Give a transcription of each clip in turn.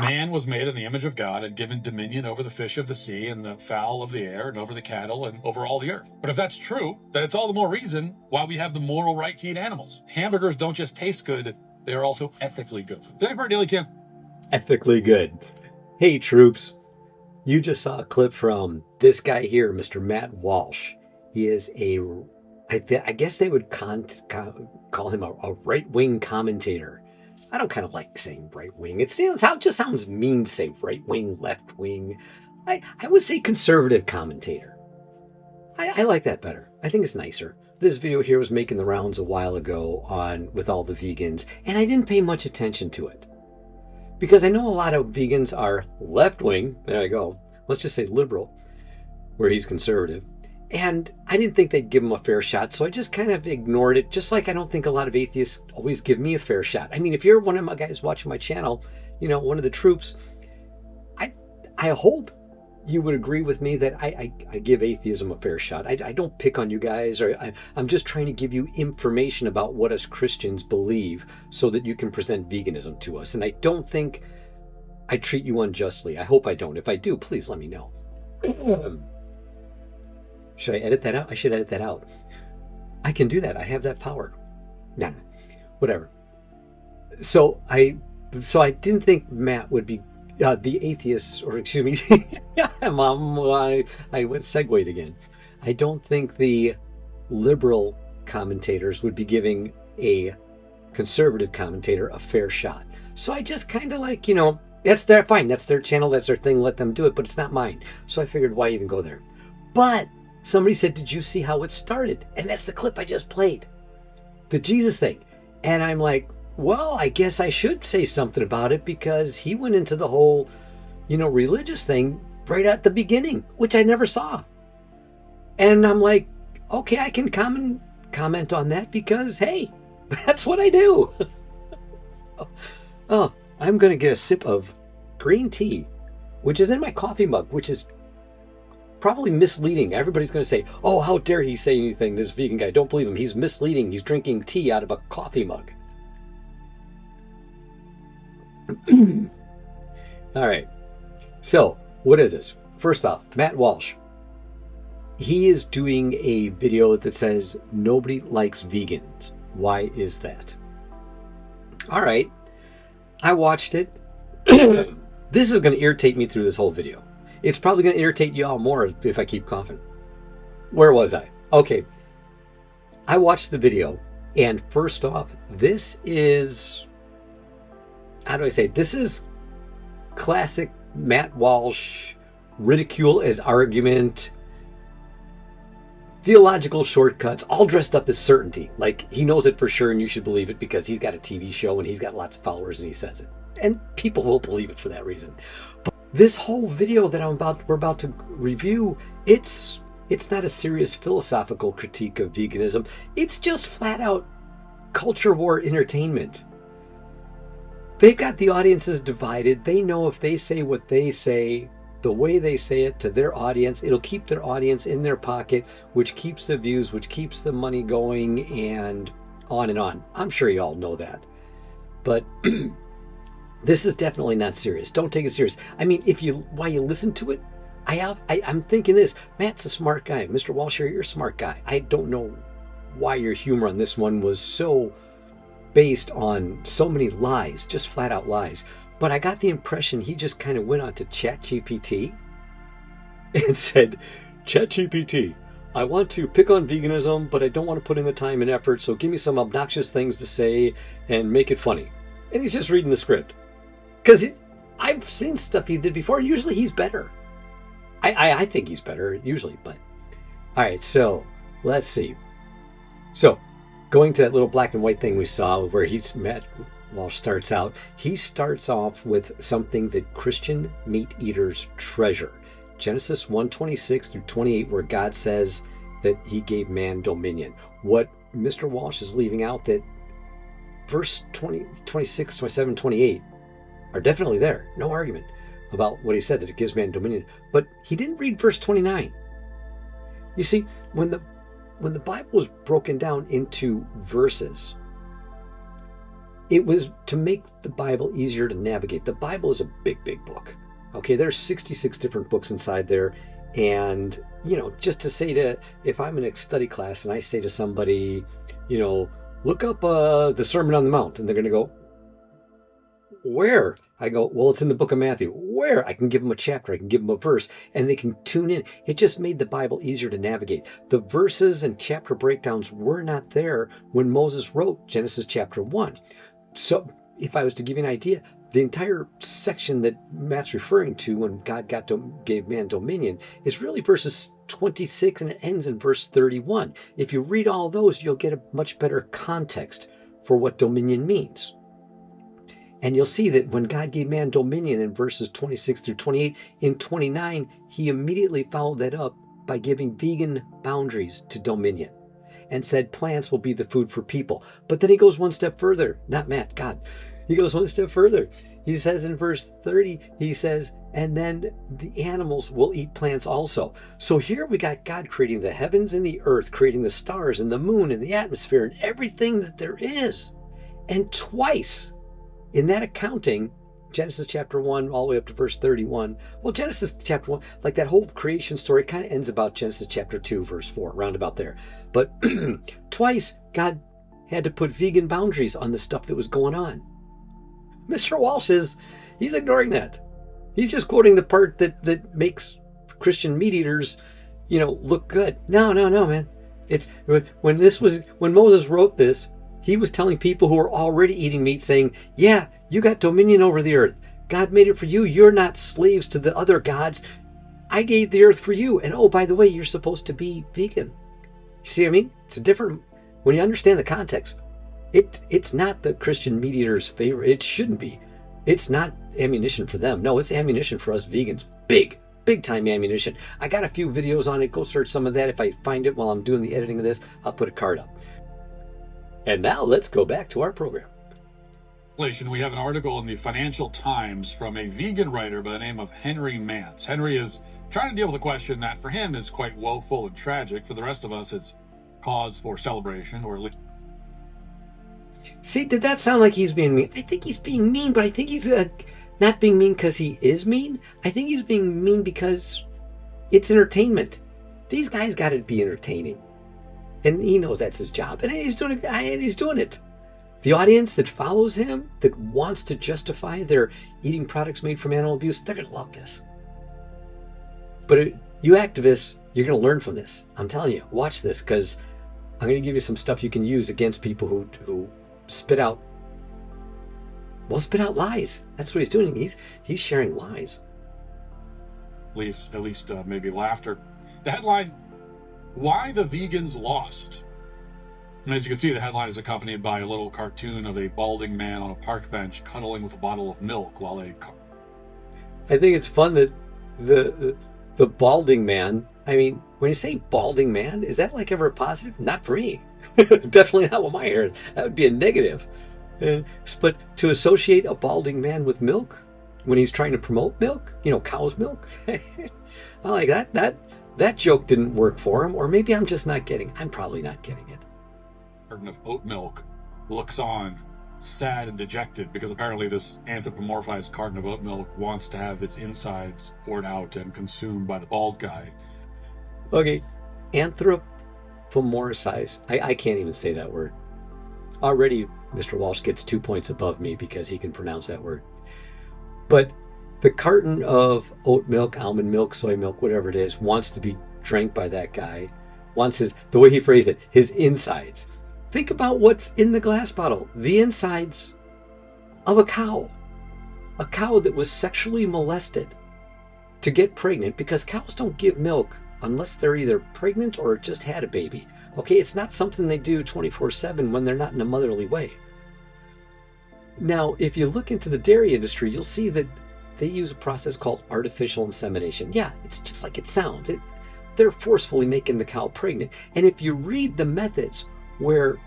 Man was made in the image of God and given dominion over the fish of the sea and the fowl of the air and over the cattle and over all the earth. But if that's true, then it's all the more reason why we have the moral right to eat animals. Hamburgers don't just taste good, they are also ethically good. Today for our daily cast. Ethically good. Hey, troops. You just saw a clip from this guy here, Mr. Matt Walsh. He is I guess they would call him a right-wing commentator. I don't kind of like saying right-wing. It just sounds mean to say right-wing, left-wing. I would say conservative commentator. I like that better. I think it's nicer. This video here was making the rounds a while ago with all the vegans, and I didn't pay much attention to it. Because I know a lot of vegans are left-wing. There I go. Let's just say liberal, where he's conservative. And I didn't think they'd give him a fair shot, so I just kind of ignored it, just like I don't think a lot of atheists always give me a fair shot. I mean, if you're one of my guys watching my channel, one of the troops, I hope you would agree with me that I give atheism a fair shot. I don't pick on you guys, or I'm just trying to give you information about what us Christians believe so that you can present veganism to us. And I don't think I treat you unjustly. I hope I don't. If I do, please let me know. Should I edit that out? I should edit that out. I can do that. I have that power. Nah, whatever. So I didn't think Matt would be the atheist, or excuse me, Mom, I went segued again. I don't think the liberal commentators would be giving a conservative commentator a fair shot. So I just kind of like, that's fine. That's their channel. That's their thing. Let them do it. But it's not mine. So I figured, why even go there? But somebody said, did you see how it started? And that's the clip I just played. The Jesus thing. And I'm like, well, I guess I should say something about it, because he went into the whole, religious thing right at the beginning, which I never saw. And I'm like, okay, I can comment on that because, hey, that's what I do. I'm going to get a sip of green tea, which is in my coffee mug, which is probably misleading. Everybody's going to say, oh, how dare he say anything, this vegan guy. Don't believe him. He's misleading. He's drinking tea out of a coffee mug. All right. So, what is this? First off, Matt Walsh. He is doing a video that says, nobody likes vegans. Why is that? All right. I watched it. This is going to irritate me through this whole video. It's probably going to irritate you all more if I keep coughing. Where was I? Okay. I watched the video, and first off, this is... how do I say? This is classic Matt Walsh, ridicule as argument, theological shortcuts, all dressed up as certainty. Like he knows it for sure and you should believe it because he's got a TV show and he's got lots of followers and he says it. And people will believe it for that reason. But this whole video that we're about to review, it's not a serious philosophical critique of veganism. It's just flat out culture war entertainment. They've got the audiences divided. They know if they say what they say, the way they say it to their audience, it'll keep their audience in their pocket, which keeps the views, which keeps the money going, and on and on. I'm sure you all know that. But this is definitely not serious. Don't take it serious. I mean, while you listen to it, I'm thinking this. Matt's a smart guy. Mr. Walsh, you're a smart guy. I don't know why your humor on this one was so based on so many lies, just flat out lies. But I got the impression he just kind of went on to ChatGPT and said, ChatGPT, I want to pick on veganism, but I don't want to put in the time and effort, so give me some obnoxious things to say and make it funny. And he's just reading the script. Because I've seen stuff he did before, and usually he's better. I think he's better, usually, but... All right, so let's see. So, going to that little black and white thing we saw where Matt Walsh starts out, he starts off with something that Christian meat eaters treasure. Genesis 1:26 through 28, where God says that he gave man dominion. What Mr. Walsh is leaving out, that verse 20, 26, 27, 28 are definitely there. No argument about what he said, that it gives man dominion. But he didn't read verse 29. You see, when the Bible was broken down into verses, It was to make the Bible easier to navigate. The Bible is a big, big book. Okay, there's 66 different books inside there. And, just to say if I'm in a study class and I say to somebody, look up the Sermon on the Mount, and they're going to go, where? I go, well, it's in the book of Matthew. Where? I can give them a chapter, I can give them a verse, and they can tune in. It just made the Bible easier to navigate. The verses and chapter breakdowns were not there when Moses wrote Genesis chapter 1. So if I was to give you an idea, the entire section that Matt's referring to when God gave man dominion is really verses 26 and it ends in verse 31. If you read all those, you'll get a much better context for what dominion means. And you'll see that when God gave man dominion in verses 26 through 28, in 29, he immediately followed that up by giving vegan boundaries to dominion and said plants will be the food for people. But then he goes one step further, not Matt, God. He goes one step further. He says in verse 30, he says, and then the animals will eat plants also. So here we got God creating the heavens and the earth, creating the stars and the moon and the atmosphere and everything that there is. And twice in that accounting, Genesis chapter 1 all the way up to verse 31. Well, Genesis chapter 1, like that whole creation story kind of ends about Genesis chapter 2, verse 4, round about there. But twice, God had to put vegan boundaries on the stuff that was going on. Mr. Walsh he's ignoring that. He's just quoting the part that makes Christian meat eaters, look good. No, man. It's when Moses wrote this, he was telling people who were already eating meat, saying, yeah, you got dominion over the earth. God made it for you. You're not slaves to the other gods. I gave the earth for you. And oh, by the way, you're supposed to be vegan. You see what I mean? It's a different, when you understand the context, it's not the Christian meat eater's favorite. It shouldn't be. It's not ammunition for them. No, it's ammunition for us vegans. Big time ammunition. I got a few videos on it. Go search some of that. If I find it while I'm doing the editing of this, I'll put a card up. And now let's go back to our program. We have an article in the Financial Times from a vegan writer by the name of Henry Mance. Henry is trying to deal with a question that for him is quite woeful and tragic. For the rest of us, it's cause for celebration or... See, did that sound like he's being mean? I think he's being mean, but I think he's not being mean because he is mean. I think he's being mean because it's entertainment. These guys got to be entertaining. And he knows that's his job. And he's doing it. The audience that follows him, that wants to justify their eating products made from animal abuse, they're going to love this. But you activists, you're going to learn from this. I'm telling you, watch this, because I'm going to give you some stuff you can use against people who spit out lies. That's what he's doing. He's sharing lies. At least maybe laughter. The headline, Why the Vegans Lost. And as you can see, the headline is accompanied by a little cartoon of a balding man on a park bench cuddling with a bottle of milk while I think it's fun that the balding man, I mean, when you say balding man, is that like ever a positive? Not for me. Definitely not what my hair. That would be a negative. But to associate a balding man with milk when he's trying to promote milk, cow's milk, I like that. That joke didn't work for him, or maybe I'm probably not getting it. Carton of oat milk looks on, sad and dejected, because apparently this anthropomorphized carton of oat milk wants to have its insides poured out and consumed by the bald guy. Okay, anthropomorphized. I can't even say that word. Already, Mr. Walsh gets 2 points above me because he can pronounce that word. But the carton of oat milk, almond milk, soy milk, whatever it is, wants to be drank by that guy. Wants the way he phrased it, his insides. Think about what's in the glass bottle. The insides of a cow. A cow that was sexually molested to get pregnant, because cows don't give milk unless they're either pregnant or just had a baby. Okay, it's not something they do 24/7 when they're not in a motherly way. Now, if you look into the dairy industry, you'll see that they use a process called artificial insemination. Yeah, it's just like it sounds. They're forcefully making the cow pregnant. And if you read the methods where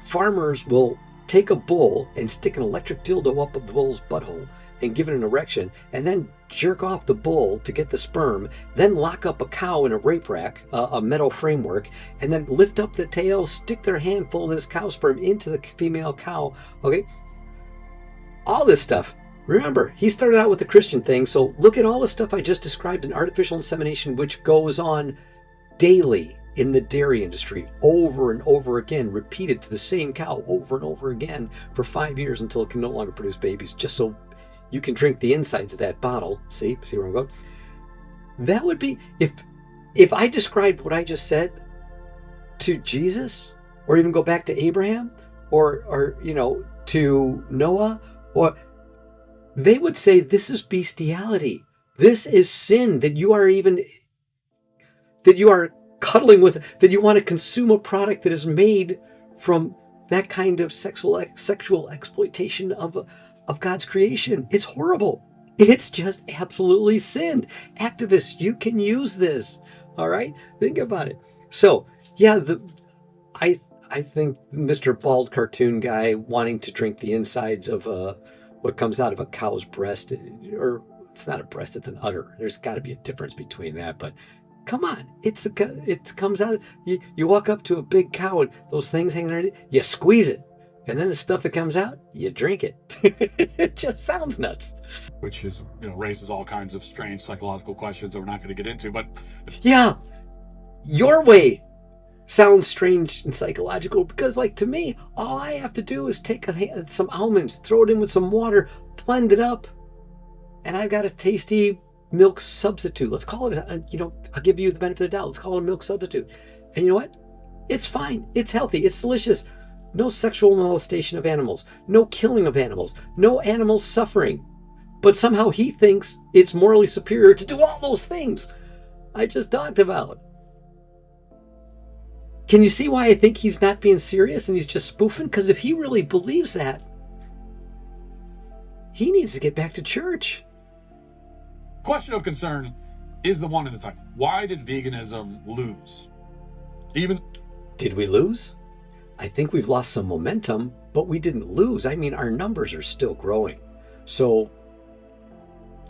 farmers will take a bull and stick an electric dildo up a bull's butthole and give it an erection, and then jerk off the bull to get the sperm, then lock up a cow in a rape rack, a metal framework, and then lift up the tail, stick their handful of this cow sperm into the female cow. Okay? All this stuff. Remember, he started out with the Christian thing, so look at all the stuff I just described in artificial insemination, which goes on daily in the dairy industry, over and over again, repeated to the same cow over and over again for 5 years until it can no longer produce babies, just so you can drink the insides of that bottle. See where I'm going? That would be, if I described what I just said to Jesus, or even go back to Abraham, or to Noah, or they would say, this is bestiality. This is sin that you are cuddling with, that you want to consume a product that is made from that kind of sexual exploitation of God's creation. It's horrible. It's just absolutely sin. Activists, you can use this. All right? Think about it. So, yeah, I think Mr. Bald cartoon guy wanting to drink the insides of what comes out of a cow's breast, or it's not a breast, it's an udder. There's got to be a difference between that, but come on, it comes out. You walk up to a big cow and those things hanging around it, you squeeze it, and then the stuff that comes out, you drink it. It just sounds nuts. Which is, raises all kinds of strange psychological questions that we're not going to get into. But yeah, your way sounds strange and psychological because, like, to me, all I have to do is take some almonds, throw it in with some water, blend it up, and I've got a tasty milk substitute. Let's call it, I'll give you the benefit of the doubt. Let's call it a milk substitute. And you know what? It's fine. It's healthy. It's delicious. No sexual molestation of animals. No killing of animals. No animals suffering. But somehow he thinks it's morally superior to do all those things I just talked about. Can you see why I think he's not being serious and he's just spoofing? Because if he really believes that, he needs to get back to church. Question of concern is the one in the title. Why did veganism lose? Did we lose? I think we've lost some momentum, but we didn't lose. I mean, our numbers are still growing. So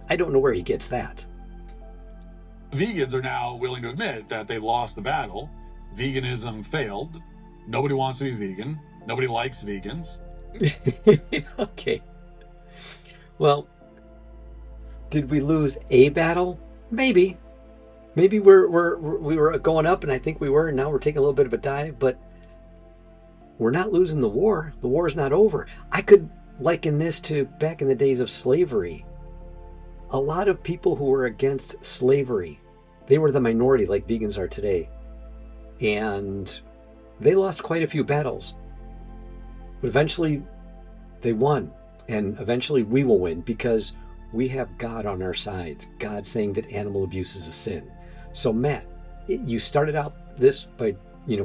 I don't know where he gets that. Vegans are now willing to admit that they lost the battle. Veganism failed. Nobody wants to be vegan. Nobody likes vegans. Okay. Well, did we lose a battle? Maybe. Maybe we were going up, and I think we were, and now we're taking a little bit of a dive, but we're not losing the war. The war is not over. I could liken this to back in the days of slavery. A lot of people who were against slavery, they were the minority like vegans are today. And they lost quite a few battles. But eventually they won. And eventually we will win because we have God on our side. God saying that animal abuse is a sin. So Matt, you started out this by,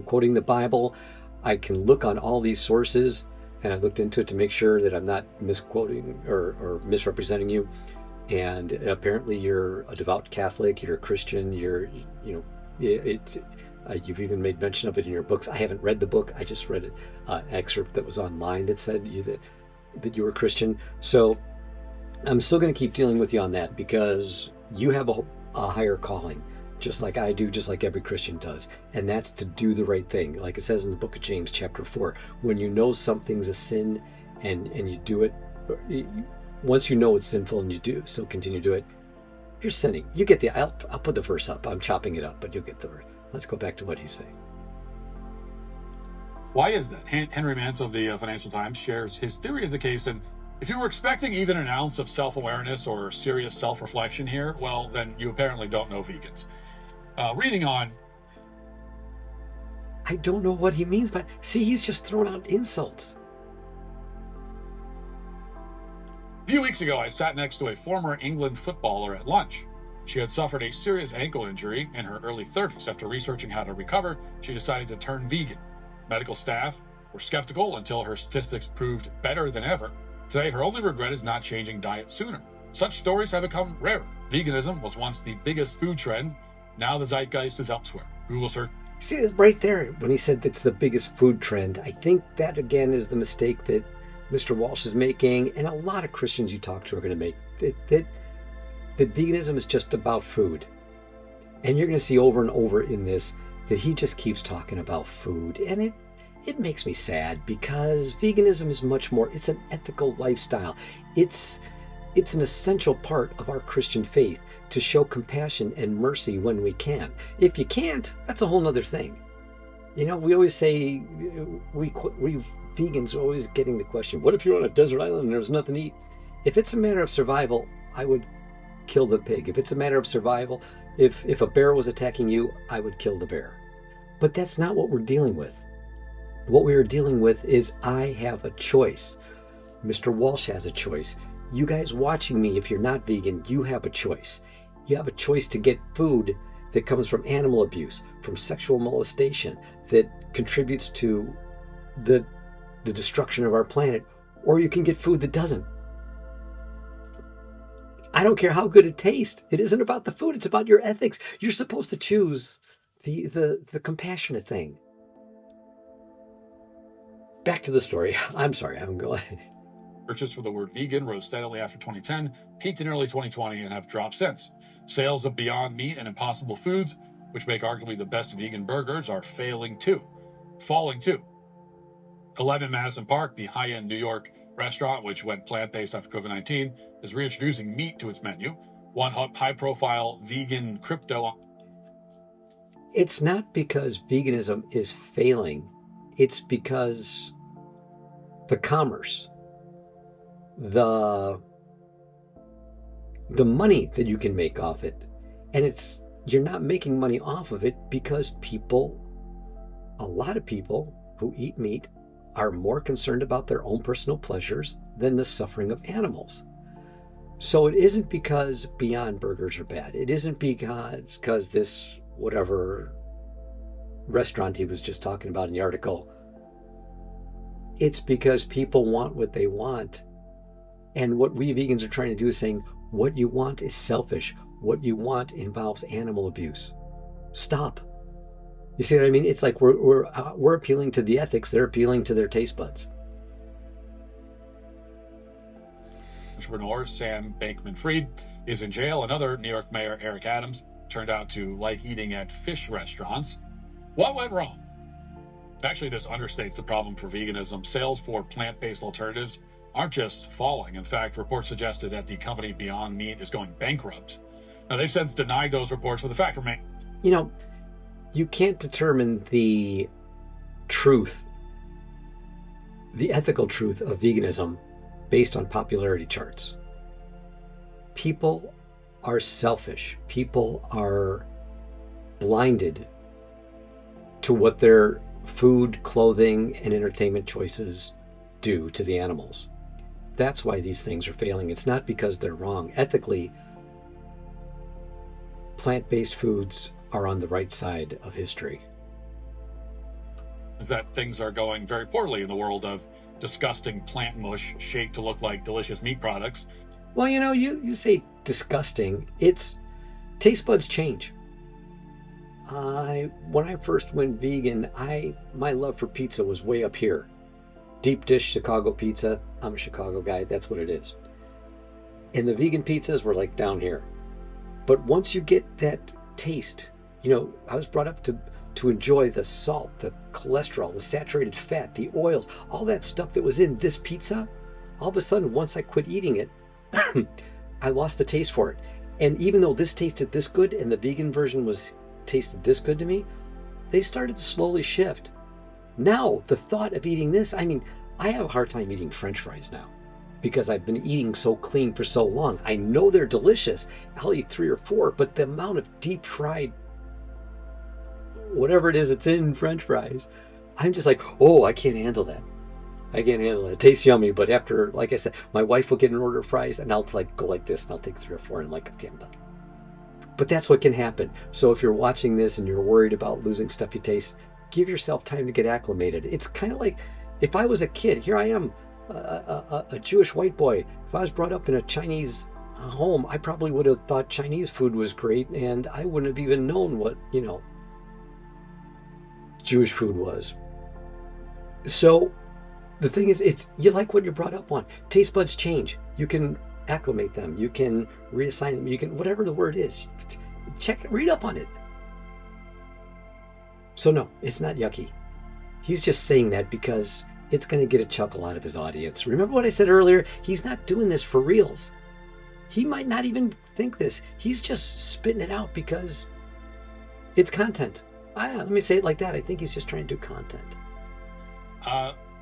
quoting the Bible. I can look on all these sources, and I looked into it to make sure that I'm not misquoting or misrepresenting you. And apparently you're a devout Catholic, you're a Christian, you've even made mention of it in your books. I haven't read the book. I just read an excerpt that was online that said that you were Christian. So I'm still going to keep dealing with you on that because you have a higher calling, just like I do, just like every Christian does. And that's to do the right thing. Like it says in the book of James, chapter 4, when you know something's a sin and you do it, once you know it's sinful and you still continue to do it, you're sinning. You get I'll put the verse up. I'm chopping it up, but you'll get the verse. Let's go back to what he's saying. Why is that? Henry Mance of the Financial Times shares his theory of the case, and if you were expecting even an ounce of self-awareness or serious self-reflection here, well, then you apparently don't know vegans. Reading on. I don't know what he means by... See, he's just throwing out insults. A few weeks ago, I sat next to a former England footballer at lunch. She had suffered a serious ankle injury in her early 30s. After researching how to recover, she decided to turn vegan. Medical staff were skeptical until her statistics proved better than ever. Today, her only regret is not changing diet sooner. Such stories have become rarer. Veganism was once the biggest food trend. Now the zeitgeist is elsewhere. Google search. See, right there, when he said it's the biggest food trend, I think that, again, is the mistake that Mr. Walsh is making, and a lot of Christians you talk to are going to make, that veganism is just about food. And you're going to see over and over in this that he just keeps talking about food. And it makes me sad, because veganism is much more. It's an ethical lifestyle. It's an essential part of our Christian faith to show compassion and mercy when we can. If you can't, that's a whole nother thing. You know, we always say, we vegans are always getting the question, what if you're on a desert island and there's nothing to eat? If it's a matter of survival, I would kill the pig. If it's a matter of survival, if a bear was attacking you, I would kill the bear. But that's not what we're dealing with. What we are dealing with is I have a choice. Mr. Walsh has a choice. You guys watching me, if you're not vegan, you have a choice. You have a choice to get food that comes from animal abuse, from sexual molestation, that contributes to the destruction of our planet, or you can get food that doesn't. I don't care how good it tastes. It isn't about the food, it's about your ethics. You're supposed to choose the compassionate thing. Back to the story. I'm sorry, I'm going. Searches for the word vegan rose steadily after 2010, peaked in early 2020, and have dropped since. Sales of Beyond Meat and Impossible Foods, which make arguably the best vegan burgers, are falling too. 11 Madison Park, the high-end New York restaurant, which went plant-based after COVID-19, is reintroducing meat to its menu. One high-profile vegan crypto. It's not because veganism is failing. It's because the commerce, the money that you can make off it, and you're not making money off of it because a lot of people who eat meat are more concerned about their own personal pleasures than the suffering of animals. So it isn't because Beyond Burgers are bad. It isn't because this whatever restaurant he was just talking about in the article. It's because people want what they want. And what we vegans are trying to do is saying, what you want is selfish. What you want involves animal abuse. Stop. You see what I mean? It's like we're appealing to the ethics. They're appealing to their taste buds. Entrepreneur Sam Bankman-Fried is in jail. Another New York Mayor, Eric Adams, turned out to like eating at fish restaurants. What went wrong? Actually, this understates the problem for veganism. Sales for plant-based alternatives aren't just falling. In fact, reports suggested that the company Beyond Meat is going bankrupt. Now, they've since denied those reports, but the fact remains. You know, you can't determine the truth, the ethical truth of veganism based on popularity charts. People are selfish. People are blinded to what their food, clothing, and entertainment choices do to the animals. That's why these things are failing. It's not because they're wrong. Ethically, plant-based foods are on the right side of history. Is that things are going very poorly in the world of disgusting plant mush shaped to look like delicious meat products. Well, you know, you say disgusting. It's taste buds change. When I first went vegan, my love for pizza was way up here. Deep dish Chicago pizza. I'm a Chicago guy. That's what it is. And the vegan pizzas were like down here. But once you get that taste, you know, I was brought up to enjoy the salt, the cholesterol, the saturated fat, the oils, all that stuff that was in this pizza. All of a sudden, once I quit eating it, I lost the taste for it. And even though this tasted this good and the vegan version tasted this good to me, they started to slowly shift. Now, the thought of eating this, I mean, I have a hard time eating French fries now because I've been eating so clean for so long. I know they're delicious. I'll eat 3 or 4, but the amount of deep fried, whatever it is that's in French fries, I'm just like, oh, I can't handle that. I can't handle it. It tastes yummy, but after, like I said, my wife will get an order of fries and I'll like go like this and I'll take 3 or 4 and I'm like, okay, I'm done. But that's what can happen. So if you're watching this and you're worried about losing stuff you taste, give yourself time to get acclimated. It's kind of like if I was a kid, here I am, a Jewish white boy. If I was brought up in a Chinese home, I probably would have thought Chinese food was great and I wouldn't have even known what, you know, Jewish food was. So The thing is, it's you like what you're brought up on. Taste buds change. You can acclimate them. You can reassign them. You can, whatever the word is, read up on it. So no, it's not yucky. He's just saying that because it's going to get a chuckle out of his audience. Remember what I said earlier? He's not doing this for reals. He might not even think this. He's just spitting it out because it's content. Let me say it like that. I think he's just trying to do content.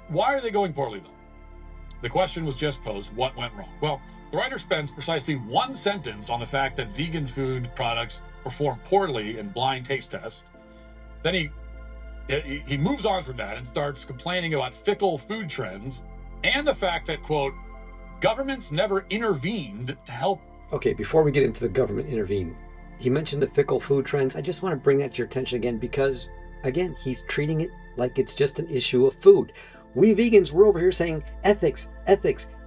Why are they going poorly, though? The question was just posed, what went wrong? Well, the writer spends precisely one sentence on the fact that vegan food products perform poorly in blind taste tests. Then he moves on from that and starts complaining about fickle food trends and the fact that, quote, governments never intervened to help. Okay, before we get into the government intervene, he mentioned the fickle food trends. I just want to bring that to your attention again because, again, he's treating it like it's just an issue of food. We vegans, we're over here saying ethics,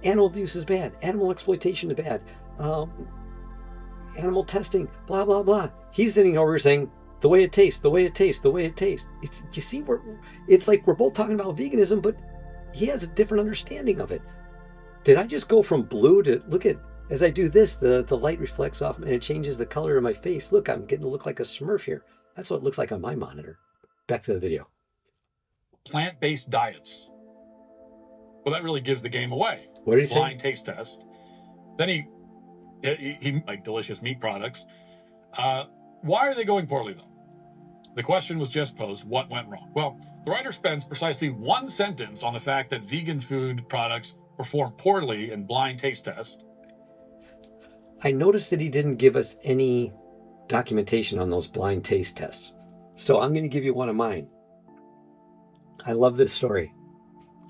animal abuse is bad, animal exploitation is bad, animal testing, blah, blah, blah. He's sitting over here saying the way it tastes. You see, it's like we're both talking about veganism, but he has a different understanding of it. Did I just go from blue to, look at, as I do this, the light reflects off and it changes the color of my face. Look, I'm getting to look like a Smurf here. That's what it looks like on my monitor. Back to the video. Plant-based diets. Well, that really gives the game away. What did he say? Blind taste test. Then he like delicious meat products. Why are they going poorly, though? The question was just posed, what went wrong? Well, the writer spends precisely one sentence on the fact that vegan food products perform poorly in blind taste tests. I noticed that he didn't give us any documentation on those blind taste tests. So I'm going to give you one of mine. I love this story.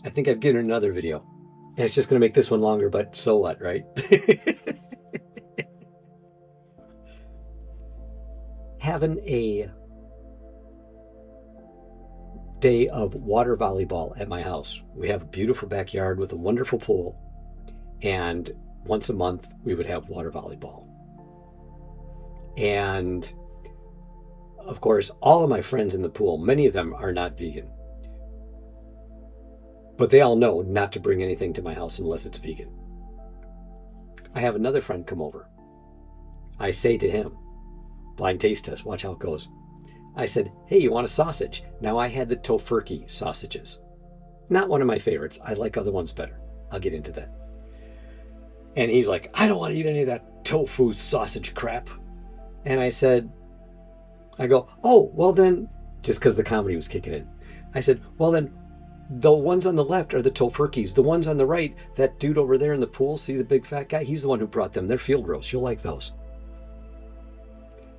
I think I've given another video. And it's just going to make this one longer, but so what, right? Having a day of water volleyball at my house. We have a beautiful backyard with a wonderful pool. And once a month, we would have water volleyball. And of course, all of my friends in the pool, many of them are not vegan. But they all know not to bring anything to my house unless it's vegan. I have another friend come over. I say to him, blind taste test, watch how it goes. I said, hey, you want a sausage? Now I had the tofurkey sausages. Not one of my favorites. I like other ones better. I'll get into that. And he's like, I don't want to eat any of that tofu sausage crap. And I go, oh, well then, just because the comedy was kicking in. I said, well then, the ones on the left are the tofurkeys. The ones on the right, that dude over there in the pool, see the big fat guy? He's the one who brought them. They're field roast. You'll like those.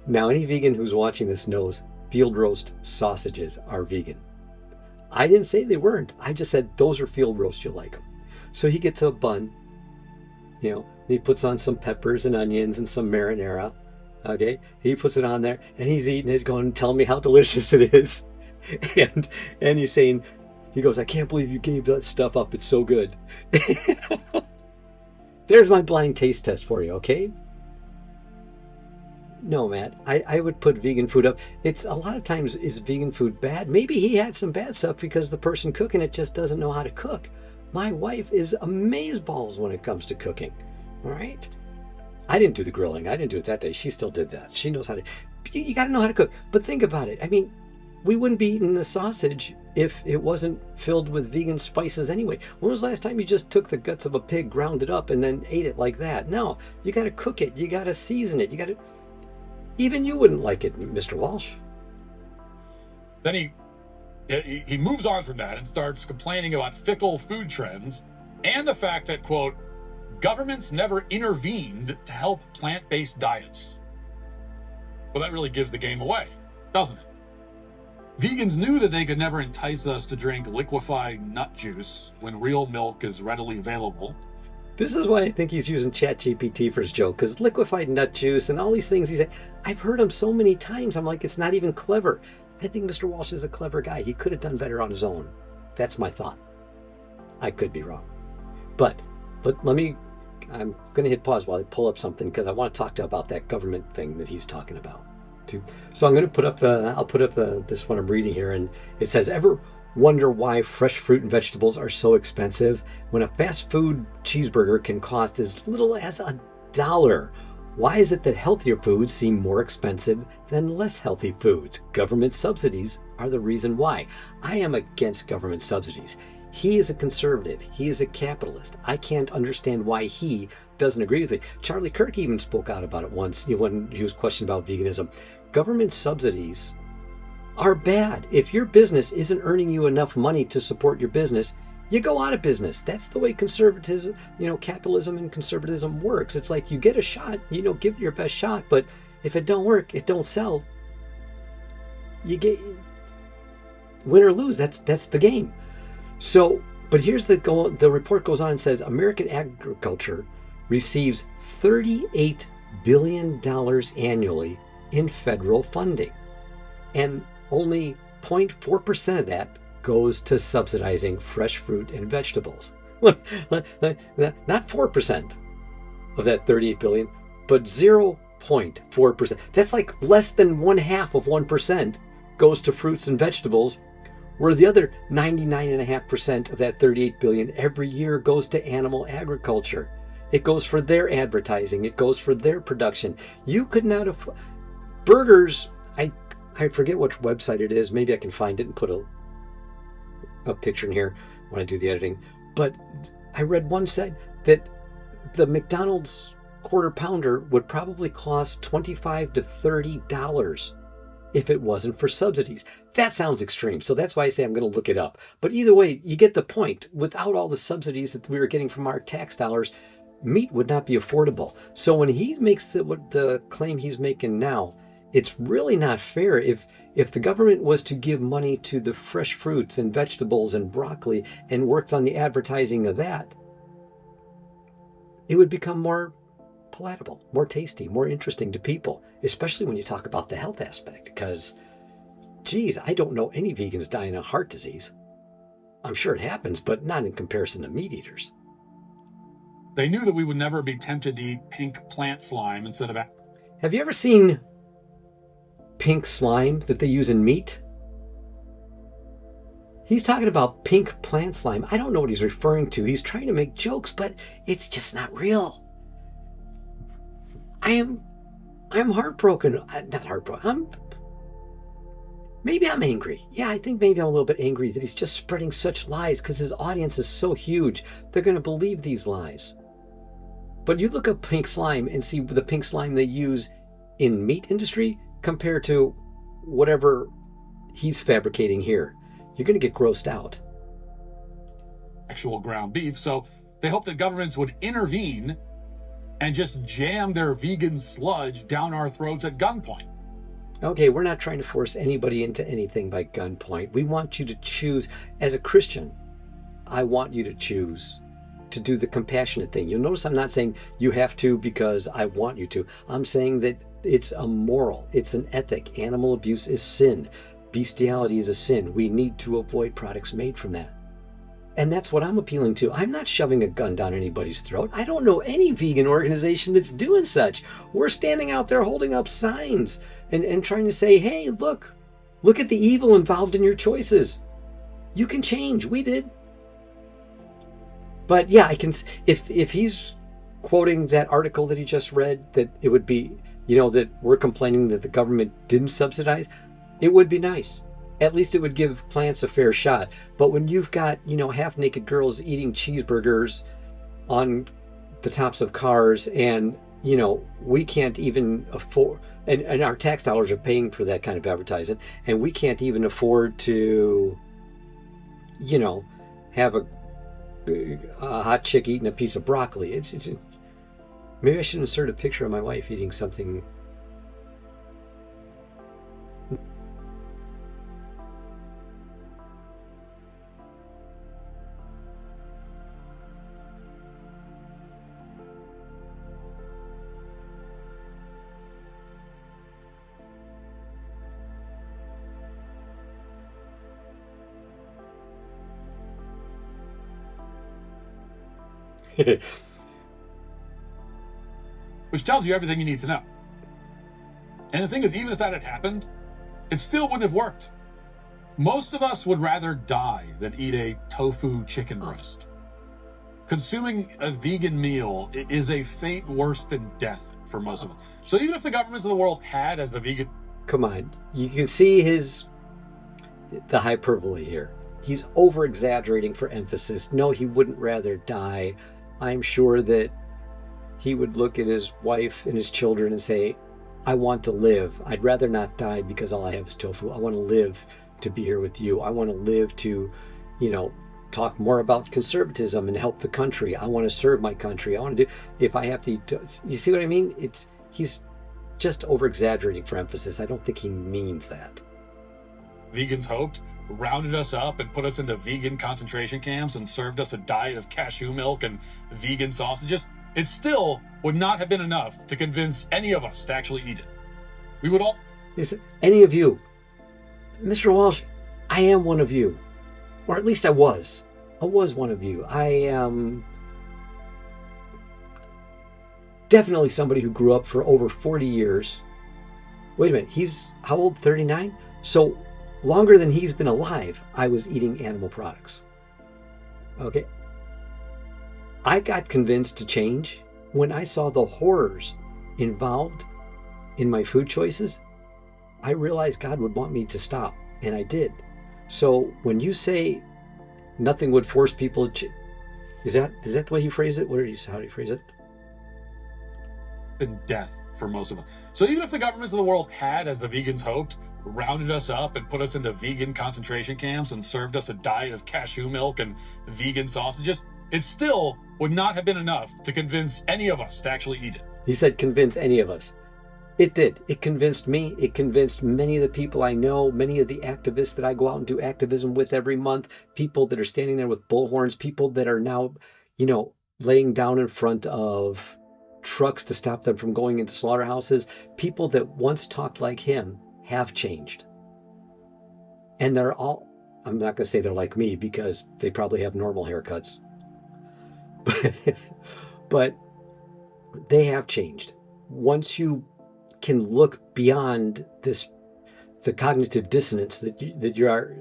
Now, any vegan who's watching this knows field roast sausages are vegan. I didn't say they weren't. I just said those are field roast. You'll like them. So he gets a bun, and he puts on some peppers and onions and some marinara. Okay, he puts it on there and he's eating it, going and telling me how delicious it is. And he's saying, he goes, I can't believe you gave that stuff up. It's so good. There's my blind taste test for you, okay? No, Matt, I would put vegan food up. It's a lot of times, is vegan food bad? Maybe he had some bad stuff because the person cooking it just doesn't know how to cook. My wife is amazeballs when it comes to cooking, all right? I didn't do the grilling. I didn't do it that day. She still did that. She knows how to. You got to know how to cook. But think about it. I mean, we wouldn't be eating the sausage if it wasn't filled with vegan spices anyway. When was the last time you just took the guts of a pig, ground it up, and then ate it like that? No, you got to cook it. You got to season it. You got to. Even you wouldn't like it, Mr. Walsh. Then he moves on from that and starts complaining about fickle food trends and the fact that, quote, governments never intervened to help plant-based diets. Well, that really gives the game away, doesn't it? Vegans knew that they could never entice us to drink liquefied nut juice when real milk is readily available. This is why I think he's using ChatGPT for his joke, because liquefied nut juice and all these things he said, I've heard him so many times, I'm like, it's not even clever. I think Mr. Walsh is a clever guy. He could have done better on his own. That's my thought. I could be wrong. But I'm going to hit pause while I pull up something because I want to talk about that government thing that he's talking about too. So I'm going to put up I'll put up this one I'm reading here, and it says, ever wonder why fresh fruit and vegetables are so expensive when a fast food cheeseburger can cost as little as $1. Why is it that healthier foods seem more expensive than less healthy foods? Government subsidies are the reason why. I am against government subsidies. He is a conservative. He is a capitalist. I can't understand why he doesn't agree with it. Charlie Kirk even spoke out about it once when he was questioned about veganism. Government subsidies are bad. If your business isn't earning you enough money to support your business, you go out of business. That's the way conservatism, capitalism and conservatism works. It's like you get a shot, give it your best shot, but if it don't work, it don't sell. You get win or lose. That's the game. So, but here's the report goes on and says American agriculture receives $38 billion annually in federal funding, and only 0.4% of that goes to subsidizing fresh fruit and vegetables. Not 4% of that 38 billion, but 0.4%. That's like less than 0.5% goes to fruits and vegetables, where the other 99.5% of that 38 billion every year goes to animal agriculture. It goes for their advertising. It goes for their production. You could not have burgers. I forget which website it is. Maybe I can find it and put a picture in here when I do the editing. But I read one said that the McDonald's quarter pounder would probably cost $25 to $30 if it wasn't for subsidies. That sounds extreme. So that's why I say I'm going to look it up. But either way, you get the point. Without all the subsidies that we were getting from our tax dollars, meat would not be affordable. So when he makes the claim he's making now, it's really not fair. If the government was to give money to the fresh fruits and vegetables and broccoli and worked on the advertising of that, it would become more palatable, more tasty, more interesting to people, especially when you talk about the health aspect. Because, geez, I don't know any vegans dying of heart disease. I'm sure it happens, but not in comparison to meat eaters. They knew that we would never be tempted to eat pink plant slime instead of... Have you ever seen pink slime that they use in meat? He's talking about pink plant slime. I don't know what he's referring to. He's trying to make jokes, but it's just not real. I'm heartbroken. Not heartbroken. Maybe I'm angry. Yeah, I think maybe I'm a little bit angry that he's just spreading such lies because his audience is so huge. They're going to believe these lies. But you look up pink slime and see the pink slime they use in meat industry compared to whatever he's fabricating here. You're going to get grossed out. Actual ground beef. So they hope that governments would intervene and just jam their vegan sludge down our throats at gunpoint. Okay, we're not trying to force anybody into anything by gunpoint. We want you to choose. As a Christian, I want you to choose to do the compassionate thing. You'll notice I'm not saying you have to because I want you to. I'm saying that it's a moral. It's an ethic. Animal abuse is sin. Bestiality is a sin. We need to avoid products made from that. And that's what I'm appealing to. I'm not shoving a gun down anybody's throat. I don't know any vegan organization that's doing such. We're standing out there holding up signs and trying to say, hey, look at the evil involved in your choices. You can change. We did. But yeah, I can. If he's quoting that article that he just read, that it would be, that we're complaining that the government didn't subsidize, it would be nice. At least it would give plants a fair shot. But when you've got, half-naked girls eating cheeseburgers on the tops of cars and, we can't even afford, and our tax dollars are paying for that kind of advertising, and we can't even afford to, have a hot chick eating a piece of broccoli. It's maybe I should insert a picture of my wife eating something. Which tells you everything you need to know. And the thing is, even if that had happened, it still wouldn't have worked. Most of us would rather die than eat a tofu chicken breast. Consuming a vegan meal is a fate worse than death for most of us. So even if the governments of the world had as the vegan... Come on. You can see the hyperbole here. He's over-exaggerating for emphasis. No, he wouldn't rather die. I'm sure that he would look at his wife and his children and say, I want to live. I'd rather not die because all I have is tofu. I want to live to be here with you. I want to live to, talk more about conservatism and help the country. I want to serve my country. I want to do, if I have to, you see what I mean? He's just over-exaggerating for emphasis. I don't think he means that. Vegans hoped, rounded us up and put us into vegan concentration camps and served us a diet of cashew milk and vegan sausages. It still would not have been enough to convince any of us to actually eat it. We would all... Is any of you, Mr. Walsh, I am one of you. Or at least I was. I was one of you. I am definitely somebody who grew up for over 40 years. Wait a minute, he's how old? 39? So longer than he's been alive, I was eating animal products. Okay. I got convinced to change when I saw the horrors involved in my food choices. I realized God would want me to stop, and I did. So when you say nothing would force people to, is that the way you phrase it? How do you phrase it? Been death for most of us. So even if the governments of the world had, as the vegans hoped, rounded us up and put us into vegan concentration camps and served us a diet of cashew milk and vegan sausages, it still would not have been enough to convince any of us to actually eat it. He said convince any of us. It did. It convinced me. It convinced many of the people I know, many of the activists that I go out and do activism with every month, people that are standing there with bullhorns, people that are now, laying down in front of trucks to stop them from going into slaughterhouses. People that once talked like him have changed. And they're all, I'm not going to say they're like me because they probably have normal haircuts. But they have changed. Once you can look beyond the cognitive dissonance that you are.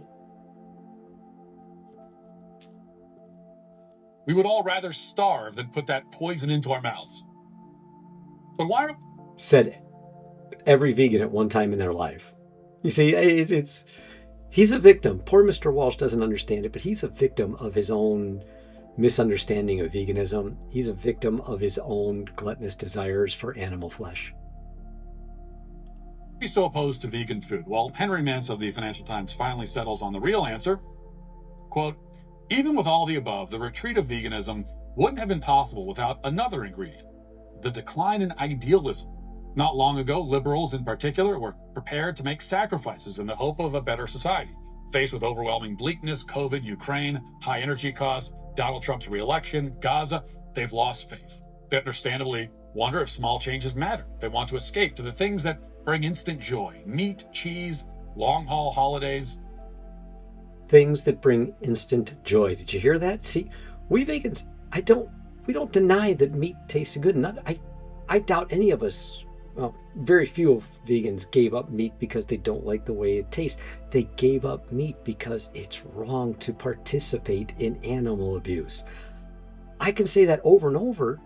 We would all rather starve than put that poison into our mouths. But why? Said every vegan at one time in their life. You see, he's a victim. Poor Mr. Walsh doesn't understand it, but he's a victim of his own misunderstanding of veganism. He's a victim of his own gluttonous desires for animal flesh. He's so opposed to vegan food. Well, Henry Mintz of the Financial Times finally settles on the real answer. Quote, even with all the above, the retreat of veganism wouldn't have been possible without another ingredient, the decline in idealism. Not long ago, liberals in particular were prepared to make sacrifices in the hope of a better society. Faced with overwhelming bleakness, COVID, Ukraine, high energy costs, Donald Trump's re-election, Gaza, they've lost faith. They understandably wonder if small changes matter. They want to escape to the things that bring instant joy, meat, cheese, long-haul holidays. Things that bring instant joy. Did you hear that? See, we vegans, we don't deny that meat tastes good. I doubt any of us, well, very few of vegans gave up meat because they don't like the way it tastes. They gave up meat because it's wrong to participate in animal abuse. I can say that over and over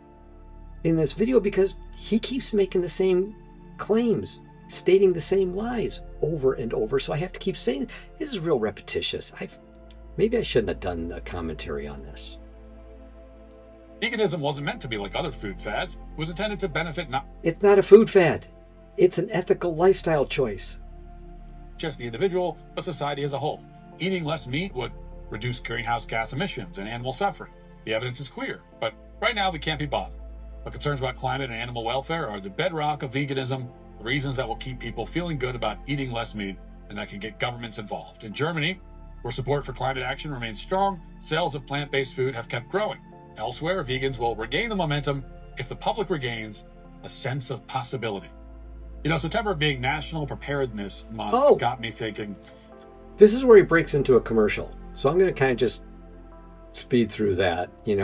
in this video because he keeps making the same claims, stating the same lies over and over. So I have to keep saying, this is real repetitious. Maybe I shouldn't have done the commentary on this. Veganism wasn't meant to be like other food fads. It was intended to benefit not... It's not a food fad. It's an ethical lifestyle choice. Just the individual, but society as a whole. Eating less meat would reduce greenhouse gas emissions and animal suffering. The evidence is clear, but right now we can't be bothered. But concerns about climate and animal welfare are the bedrock of veganism, the reasons that will keep people feeling good about eating less meat and that can get governments involved. In Germany, where support for climate action remains strong, sales of plant-based food have kept growing. Elsewhere, vegans will regain the momentum if the public regains a sense of possibility. September being National Preparedness Month got me thinking. This is where he breaks into a commercial. So I'm going to kind of just speed through that. He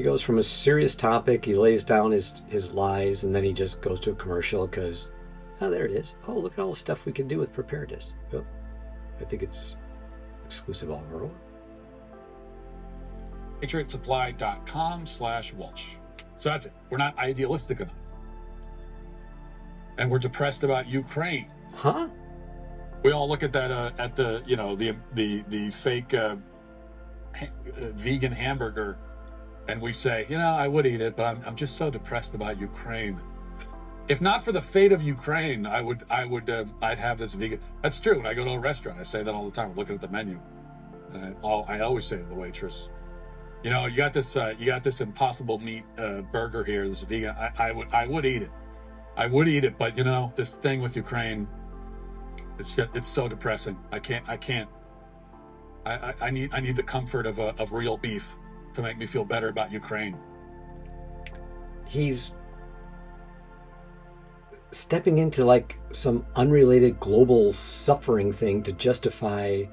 goes from a serious topic, he lays down his lies, and then he just goes to a commercial because, there it is. Oh, look at all the stuff we can do with preparedness. Yep. I think it's exclusive all over. PatriotSupply.com/Walsh. So that's it. We're not idealistic enough. And we're depressed about Ukraine. Huh? We all look at that, at the, the fake vegan hamburger, and we say, I would eat it, but I'm just so depressed about Ukraine. If not for the fate of Ukraine, I'd have this vegan. That's true. When I go to a restaurant, I say that all the time. We're looking at the menu. And I always say to the waitress, you got this impossible meat burger here, this vegan. I would eat it. I would eat it, but this thing with Ukraine, it's so depressing. I need the comfort of real beef to make me feel better about Ukraine. He's stepping into like some unrelated global suffering thing to justify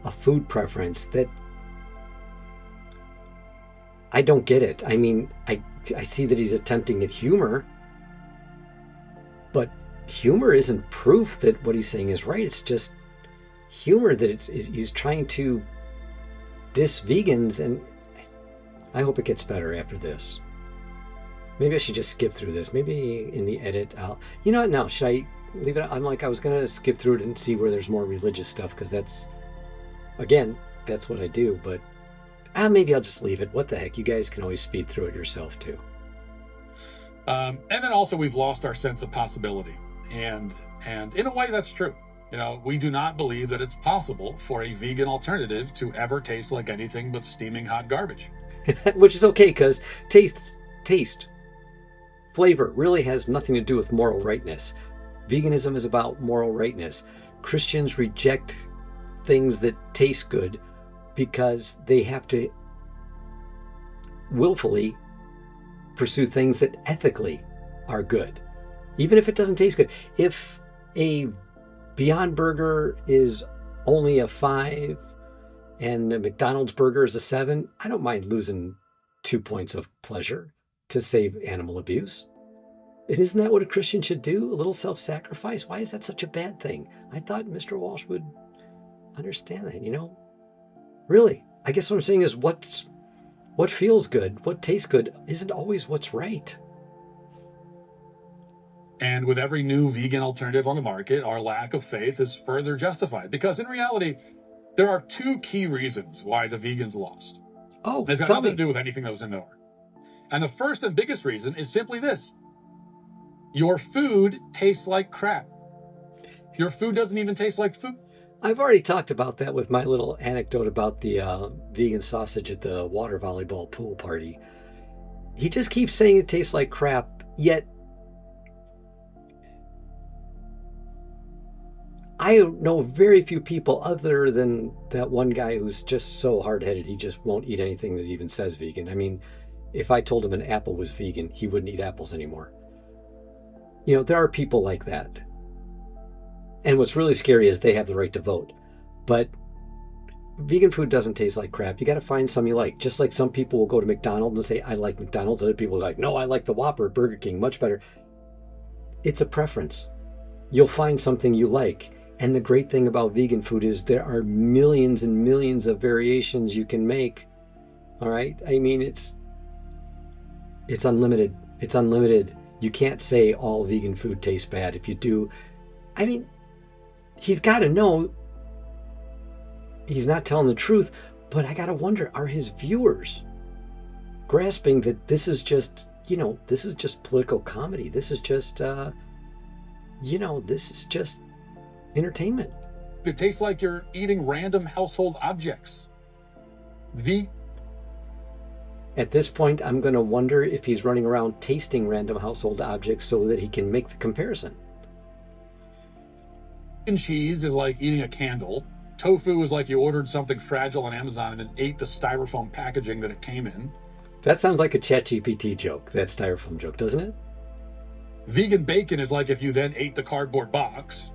a food preference that I don't get it. I mean, I see that he's attempting at humor, but humor isn't proof that what he's saying is right. It's just humor that he's trying to diss vegans, and I hope it gets better after this. Maybe I should just skip through this. Maybe in the edit, no, should I leave it? I was going to skip through it and see where there's more religious stuff, because that's what I do, but maybe I'll just leave it. What the heck? You guys can always speed through it yourself too. And then also we've lost our sense of possibility. And in a way that's true. We do not believe that it's possible for a vegan alternative to ever taste like anything but steaming hot garbage. Which is okay, because taste, flavor really has nothing to do with moral rightness. Veganism is about moral rightness. Christians reject things that taste good because they have to willfully pursue things that ethically are good, even if it doesn't taste good. If a Beyond Burger is only a 5 and a McDonald's burger is a 7, I don't mind losing 2 points of pleasure to save animal abuse. And isn't that what a Christian should do? A little self-sacrifice? Why is that such a bad thing? I thought Mr. Walsh would understand that, Really, I guess what I'm saying is what feels good, what tastes good, isn't always what's right. And with every new vegan alternative on the market, our lack of faith is further justified. Because in reality, there are 2 key reasons why the vegans lost. Oh, it's got nothing to do with anything that was in the order. And the first and biggest reason is simply this. Your food tastes like crap. Your food doesn't even taste like food. I've already talked about that with my little anecdote about the vegan sausage at the water volleyball pool party. He just keeps saying it tastes like crap, yet I know very few people other than that one guy who's just so hard-headed he just won't eat anything that even says vegan. I mean, if I told him an apple was vegan, he wouldn't eat apples anymore. There are people like that. And what's really scary is they have the right to vote. But vegan food doesn't taste like crap. You got to find some you like. Just like some people will go to McDonald's and say, I like McDonald's. Other people are like, no, I like the Whopper at Burger King, much better. It's a preference. You'll find something you like. And the great thing about vegan food is there are millions and millions of variations you can make. All right? I mean, it's unlimited. It's unlimited. You can't say all vegan food tastes bad. If you do, I mean, he's got to know he's not telling the truth, but I got to wonder, are his viewers grasping that this is just, this is just political comedy. This is just, this is just entertainment. It tastes like you're eating random household objects. At this point, I'm going to wonder if he's running around tasting random household objects so that he can make the comparison. And cheese is like eating a candle. Tofu is like you ordered something fragile on Amazon and then ate the styrofoam packaging that it came in. That sounds like a ChatGPT joke, that styrofoam joke, doesn't it? Vegan bacon is like if you then ate the cardboard box.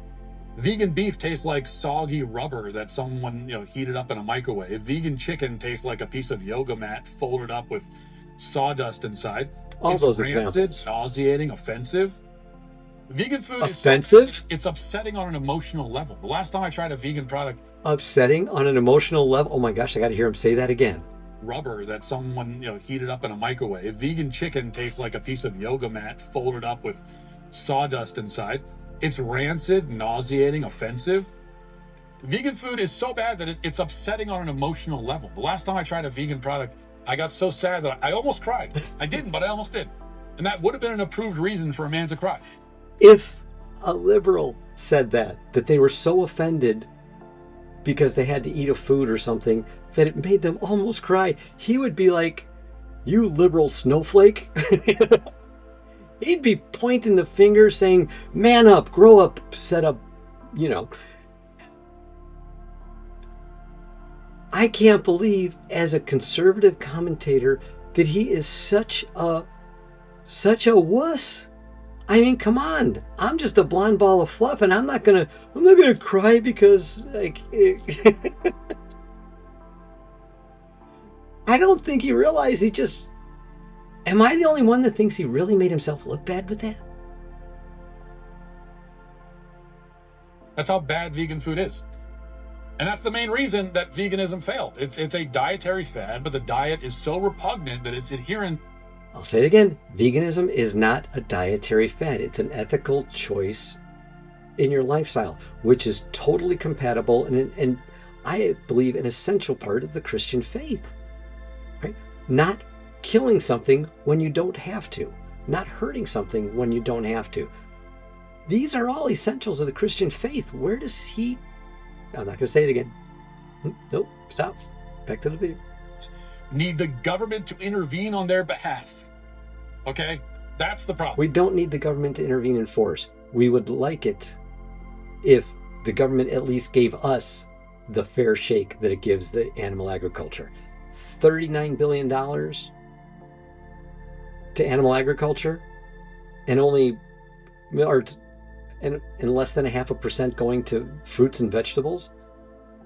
Vegan beef tastes like soggy rubber that someone heated up in a microwave. Vegan chicken tastes like a piece of yoga mat folded up with sawdust inside. All those rancid, examples. nauseating, offensive. Vegan food offensive? It's upsetting on an emotional level. The last time I tried a vegan product, upsetting on an emotional level. Oh my gosh, I got to hear him say that again. Rubber that someone heated up in a microwave. Vegan chicken tastes like a piece of yoga mat folded up with sawdust inside. It's rancid, nauseating, offensive. Vegan food is so bad that it's upsetting on an emotional level. The last time I tried a vegan product, I got so sad that I almost cried. I didn't, but I almost did. And that would have been an approved reason for a man to cry. If a liberal said that they were so offended because they had to eat a food or something that it made them almost cry, he would be like, "You liberal snowflake." He'd be pointing the finger saying, "Man up, grow up, set up, I can't believe, as a conservative commentator, that he is such a wuss. I mean, come on. I'm just a blonde ball of fluff, and I'm not gonna cry because, like, I don't think he realized am I the only one that thinks he really made himself look bad with that? That's how bad vegan food is. And that's the main reason that veganism failed. It's a dietary fad, but the diet is so repugnant that its adherent. I'll say it again. Veganism is not a dietary fad. It's an ethical choice in your lifestyle, which is totally compatible and I believe an essential part of the Christian faith. Right? Not killing something when you don't have to. Not hurting something when you don't have to. These are all essentials of the Christian faith. Where does he... I'm not going to say it again. Nope, stop. Back to the video. Need the government to intervene on their behalf. Okay? That's the problem. We don't need the government to intervene in force. We would like it if the government at least gave us the fair shake that it gives the animal agriculture. $39 billion to animal agriculture and and less than 0.5% going to fruits and vegetables.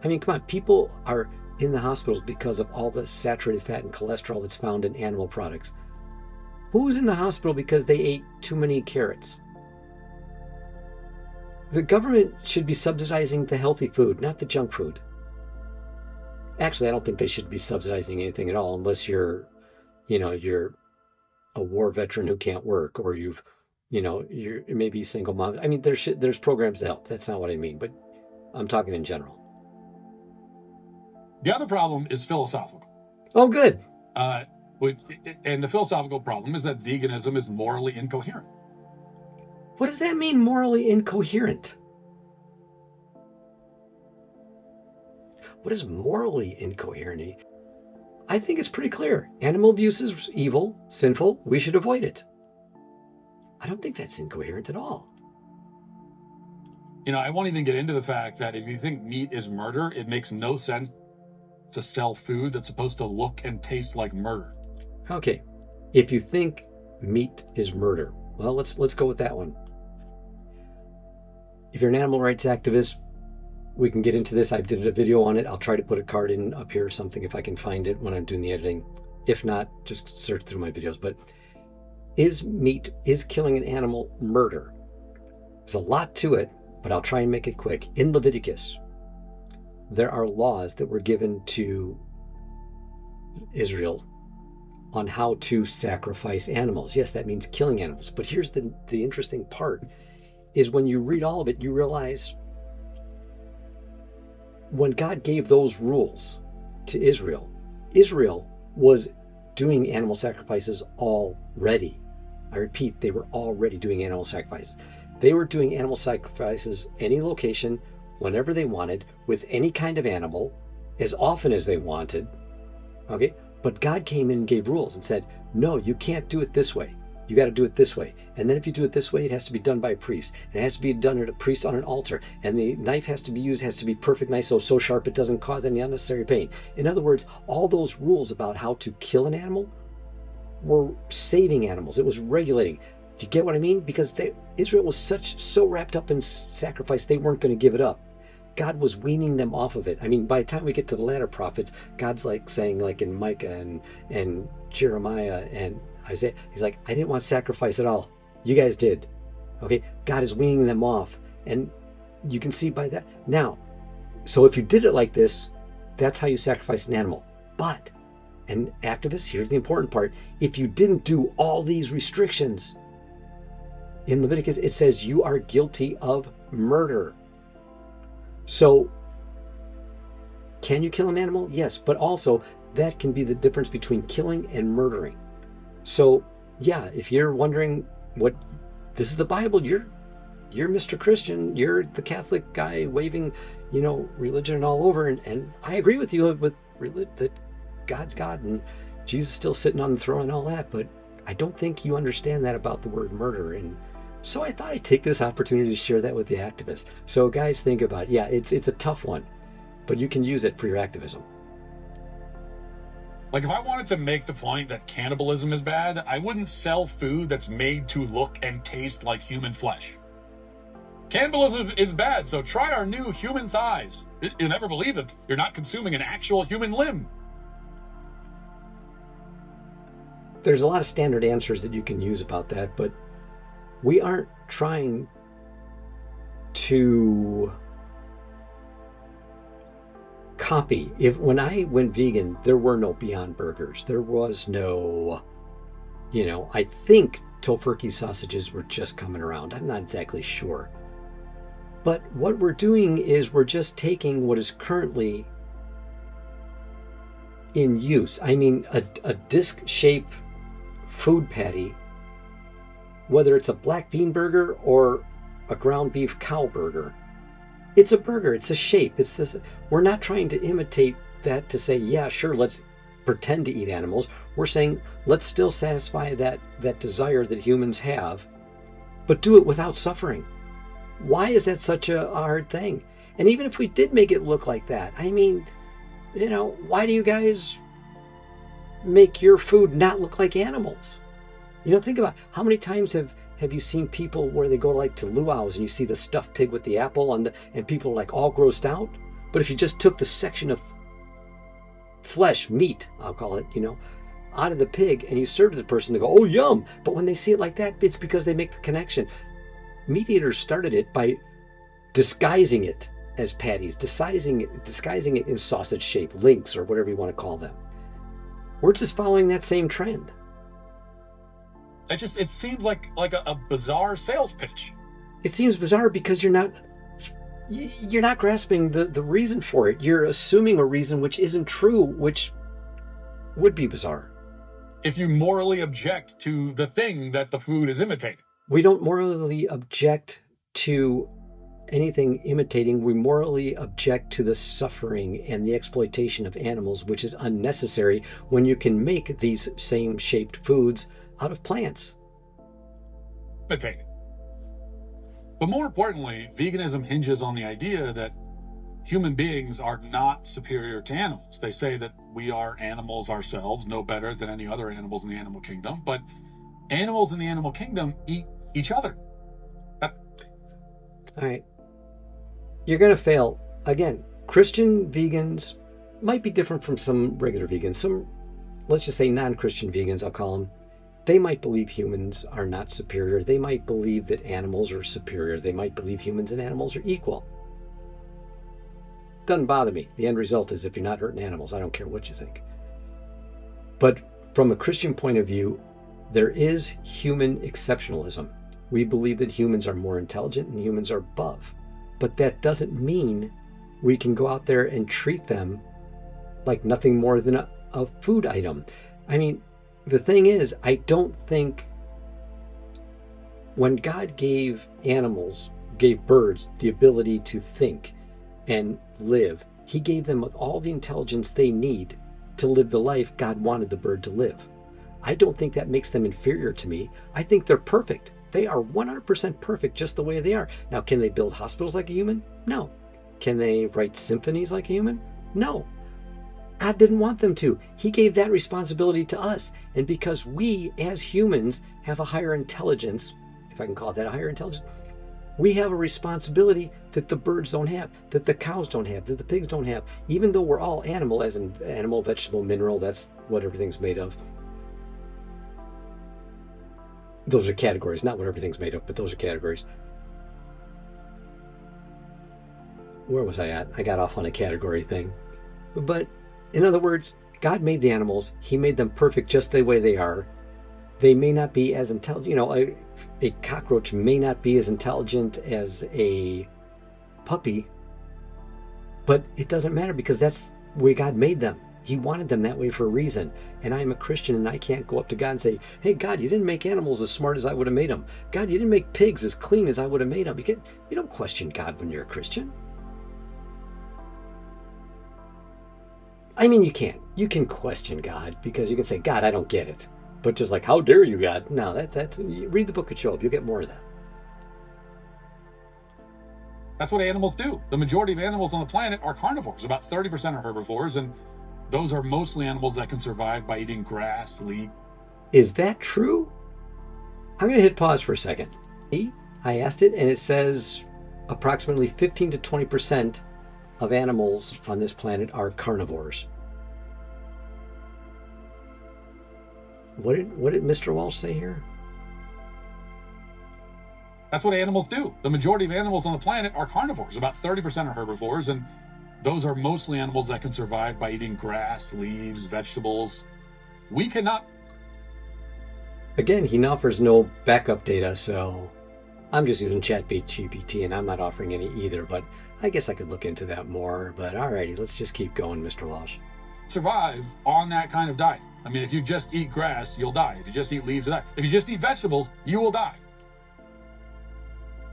I mean, come on, people are in the hospitals because of all the saturated fat and cholesterol that's found in animal products. Who's in the hospital because they ate too many carrots? The government should be subsidizing the healthy food, not the junk food. Actually, I don't think they should be subsidizing anything at all unless you're a war veteran who can't work, or you're maybe single mom. I mean, there's programs to help. That's not what I mean, but I'm talking in general. The other problem is philosophical. Oh, good. And the philosophical problem is that veganism is morally incoherent. What does that mean, morally incoherent? What is morally incoherent? I think it's pretty clear. Animal abuse is evil, sinful. We should avoid it. I don't think that's incoherent at all. I won't even get into the fact that if you think meat is murder, it makes no sense to sell food that's supposed to look and taste like murder. Okay, if you think meat is murder, well, let's go with that one. If you're an animal rights activist, we can get into this. I did a video on it. I'll try to put a card in up here or something if I can find it when I'm doing the editing. If not, just search through my videos. But is killing an animal murder? There's a lot to it, but I'll try and make it quick. In Leviticus, there are laws that were given to Israel on how to sacrifice animals. Yes, that means killing animals. But here's the interesting part, is when you read all of it, you realize when God gave those rules to Israel, Israel was doing animal sacrifices already. I repeat, they were already doing animal sacrifices. They were doing animal sacrifices any location, whenever they wanted, with any kind of animal, as often as they wanted. Okay? But God came in and gave rules and said, no, you can't do it this way. You got to do it this way. And then if you do it this way, it has to be done by a priest. And it has to be done at a priest on an altar. And the knife has to be used, has to be perfect knife, so sharp it doesn't cause any unnecessary pain. In other words, all those rules about how to kill an animal were saving animals. It was regulating. Do you get what I mean? Because Israel was so wrapped up in sacrifice, they weren't going to give it up. God was weaning them off of it. I mean, by the time we get to the latter prophets, God's like saying, like in Micah and Jeremiah and Isaiah, he's like, I didn't want sacrifice at all. You guys did. Okay? God is weaning them off. And you can see by that. Now, So if you did it like this, that's how you sacrifice an animal. But, and activists, here's the important part, if you didn't do all these restrictions, in Leviticus it says you are guilty of murder. So, can you kill an animal? Yes, but also that can be the difference between killing and murdering. So, yeah, if you're wondering what, this is the Bible, you're Mr. Christian, you're the Catholic guy waving, religion all over, and I agree with you with that God's God and Jesus is still sitting on the throne and all that, but I don't think you understand that about the word murder. And so I thought I'd take this opportunity to share that with the activists. So guys, think about it. Yeah, it's a tough one, but you can use it for your activism. Like, if I wanted to make the point that cannibalism is bad, I wouldn't sell food that's made to look and taste like human flesh. Cannibalism is bad, so try our new human thighs. You'll never believe that you're not consuming an actual human limb. There's a lot of standard answers that you can use about that, but we aren't trying to copy. When I went vegan, there were no Beyond Burgers. There was no, I think tofurkey sausages were just coming around. I'm not exactly sure. But what we're doing is we're just taking what is currently in use. I mean, a disc-shaped food patty, whether it's a black bean burger or a ground beef cow burger, it's a burger, it's a shape, it's this. We're not trying to imitate that to say, yeah, sure, let's pretend to eat animals. We're saying, let's still satisfy that desire that humans have, but do it without suffering. Why is that such a hard thing? And even if we did make it look like that, I mean, why do you guys make your food not look like animals? Think about how many times have you seen people where they go to luau's and you see the stuffed pig with the apple and people are like all grossed out? But if you just took the section of flesh, meat, I'll call it, out of the pig and you serve the person, they go, oh, yum. But when they see it like that, it's because they make the connection. Meat eaters started it by disguising it as patties, disguising it in sausage shape, links, or whatever you want to call them. We're just following that same trend. It seems like a bizarre sales pitch. It seems bizarre because you're not grasping the reason for it. You're assuming a reason which isn't true, which would be bizarre. If you morally object to the thing that the food is imitating. We don't morally object to anything imitating. We morally object to the suffering and the exploitation of animals, which is unnecessary when you can make these same shaped foods out of plants. Imitating. But more importantly, veganism hinges on the idea that human beings are not superior to animals. They say that we are animals ourselves, no better than any other animals in the animal kingdom, but animals in the animal kingdom eat each other. All right. You're going to fail. Again, Christian vegans might be different from some regular vegans. Some, let's just say non-Christian vegans, I'll call them. They might believe humans are not superior. They might believe that animals are superior. They might believe humans and animals are equal. Doesn't bother me. The end result is if you're not hurting animals, I don't care what you think. But from a Christian point of view, there is human exceptionalism. We believe that humans are more intelligent and humans are above. But that doesn't mean we can go out there and treat them like nothing more than a food item. I mean, the thing is, I don't think when God gave birds the ability to think and live, he gave them with all the intelligence they need to live the life God wanted the bird to live. I don't think that makes them inferior to me. I think they're perfect. They are 100% perfect just the way they are. Now, can they build hospitals like a human? No. Can they write symphonies like a human? No. God didn't want them to. He gave that responsibility to us. And because we, as humans, have a higher intelligence, if I can call it that, a higher intelligence, we have a responsibility that the birds don't have, that the cows don't have, that the pigs don't have. Even though we're all animal, as in animal, vegetable, mineral, that's what everything's made of. Those are categories, not what everything's made of, but those are categories. where was I at? I got off on a category thing. But in other words, God made the animals. He made them perfect just the way they are. They may not be as intelligent. You know, a cockroach may not be as intelligent as a puppy, but it doesn't matter because that's the way God made them. He wanted them that way for a reason. And I'm a Christian and I can't go up to God and say, hey, God, you didn't make animals as smart as I would have made them. God, you didn't make pigs as clean as I would have made them. You don't question God when you're a Christian. I mean, you can. You can question God because you can say, God, I don't get it. But just like, how dare you, God? No, that's read the book of Job. You'll get more of that. That's what animals do. The majority of animals on the planet are carnivores. About 30% are herbivores, and those are mostly animals that can survive by eating grass, leaf. Is that true? I'm going to hit pause for a second. I asked it, and it says approximately 15 to 20% of animals on this planet are carnivores. What did Mr. Walsh say here? That's what animals do. The majority of animals on the planet are carnivores. About 30% are herbivores, and those are mostly animals that can survive by eating grass, leaves, vegetables. We cannot. Again, he offers no backup data, so I'm just using ChatGPT, and I'm not offering any either, but I guess I could look into that more. But alrighty, let's just keep going, Mr. Walsh. Survive on that kind of diet. I mean, if you just eat grass, you'll die. If you just eat leaves, you'll die. If you just eat vegetables, you will die.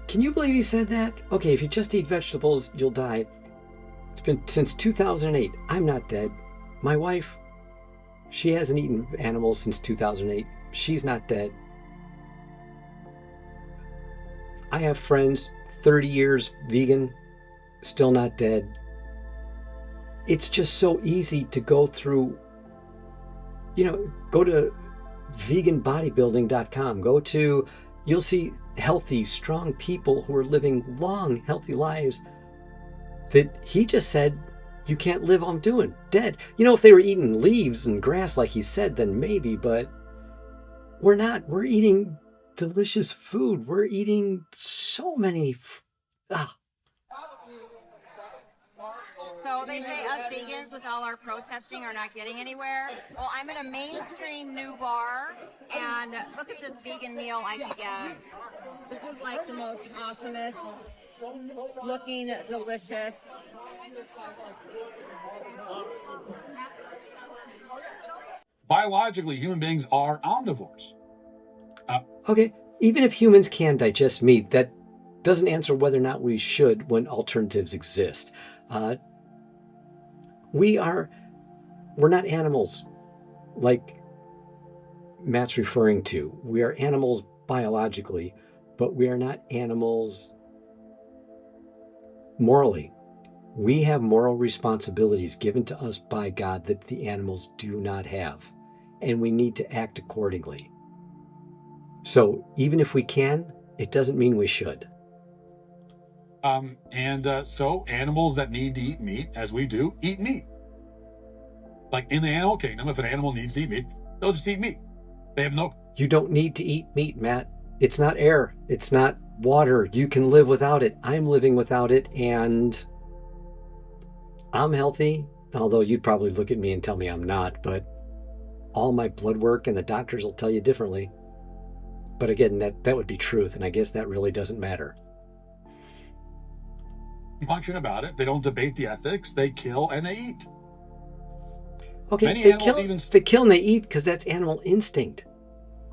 Can you believe he said that? Okay, if you just eat vegetables, you'll die. It's been since 2008. I'm not dead. My wife, she hasn't eaten animals since 2008. She's not dead. I have friends, 30 years vegan, still not dead. It's just so easy to go through, go to veganbodybuilding.com. You'll see healthy, strong people who are living long, healthy lives that he just said you can't live on doing, dead. If they were eating leaves and grass like he said, then maybe, but we're not. We're eating delicious food. We're eating so many. So they say us vegans with all our protesting are not getting anywhere. Well, I'm at a mainstream new bar, and look at this vegan meal I can get. This is like the most awesomest looking, delicious. Biologically, human beings are omnivores. Okay, even if humans can digest meat, that doesn't answer whether or not we should when alternatives exist. We're not animals like Matt's referring to. We are animals biologically, but we are not animals morally. We have moral responsibilities given to us by God that the animals do not have, and we need to act accordingly. So even if we can, it doesn't mean we should. So animals that need to eat meat, as we do, eat meat. Like in the animal kingdom, if an animal needs to eat meat, they'll just eat meat. They have no... You don't need to eat meat, Matt. It's not air. It's not water. You can live without it. I'm living without it, and I'm healthy, although you'd probably look at me and tell me I'm not, but all my blood work and the doctors will tell you differently. But again, that would be truth, and I guess that really doesn't matter. Punching about it. They don't debate the ethics. They kill and they eat. Okay, they kill and they eat because that's animal instinct.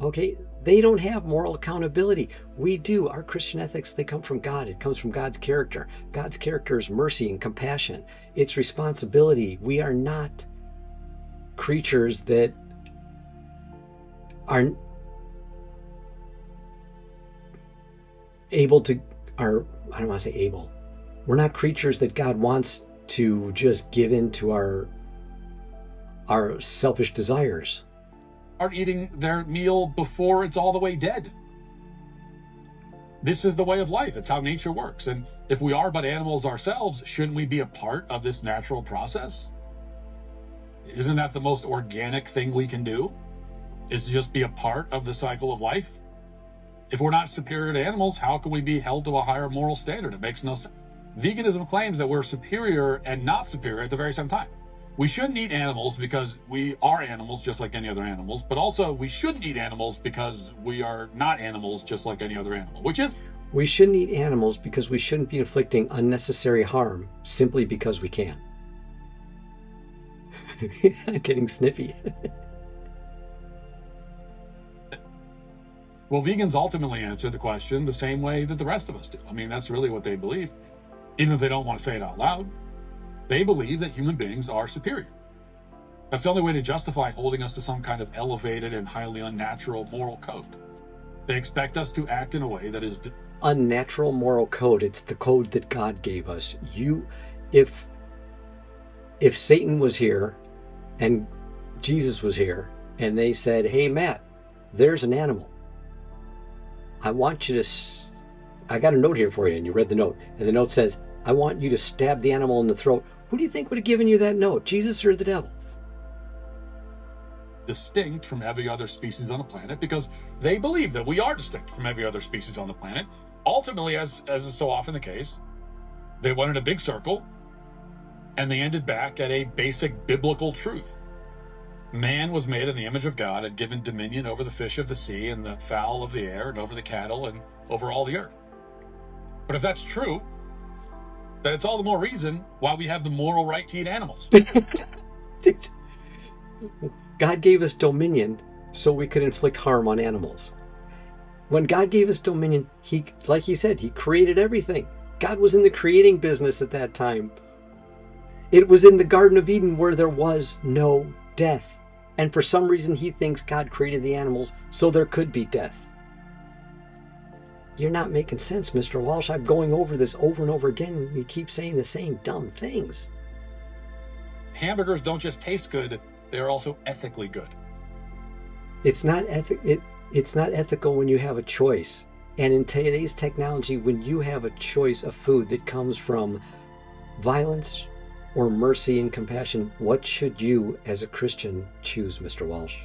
Okay, they don't have moral accountability. We do. Our Christian ethics, they come from God. It comes from God's character. God's character is mercy and compassion. It's responsibility. We are not creatures that are able to, or I don't want to say able. We're not creatures that God wants to just give in to our selfish desires. Are eating their meal before it's all the way dead. This is the way of life. It's how nature works. And if we are but animals ourselves, shouldn't we be a part of this natural process? Isn't that the most organic thing we can do? Is to just be a part of the cycle of life? If we're not superior to animals, how can we be held to a higher moral standard? It makes no sense. veganism claims that we're superior and not superior at the very same time. We shouldn't eat animals because we are animals just like any other animals, but also we shouldn't eat animals because we are not animals just like any other animal, which is... We shouldn't eat animals because we shouldn't be inflicting unnecessary harm simply because we can. I'm getting sniffy. Well, vegans ultimately answer the question the same way that the rest of us do. I mean, that's really what they believe. Even if they don't want to say it out loud, they believe that human beings are superior. That's the only way to justify holding us to some kind of elevated and highly unnatural moral code. They expect us to act in a way that is... Unnatural moral code. It's the code that God gave us. If Satan was here and Jesus was here and they said, hey, Matt, there's an animal. I want you to... I got a note here for you, and you read the note. And the note says, I want you to stab the animal in the throat. Who do you think would have given you that note, Jesus or the devil? Distinct from every other species on the planet, because they believe that we are distinct from every other species on the planet. Ultimately, as is so often the case, they wanted a big circle, and they ended back at a basic biblical truth. Man was made in the image of God and given dominion over the fish of the sea and the fowl of the air and over the cattle and over all the earth. But if that's true, then it's all the more reason why we have the moral right to eat animals. God gave us dominion so we could inflict harm on animals. When God gave us dominion, like he said, he created everything. God was in the creating business at that time. It was in the Garden of Eden where there was no death. And for some reason, he thinks God created the animals so there could be death. You're not making sense, Mr. Walsh. I'm going over this over and over again. You keep saying the same dumb things. Hamburgers don't just taste good, they are also ethically good. It's not ethical when you have a choice. And in today's technology, when you have a choice of food that comes from violence or mercy and compassion, what should you as a Christian choose, Mr. Walsh?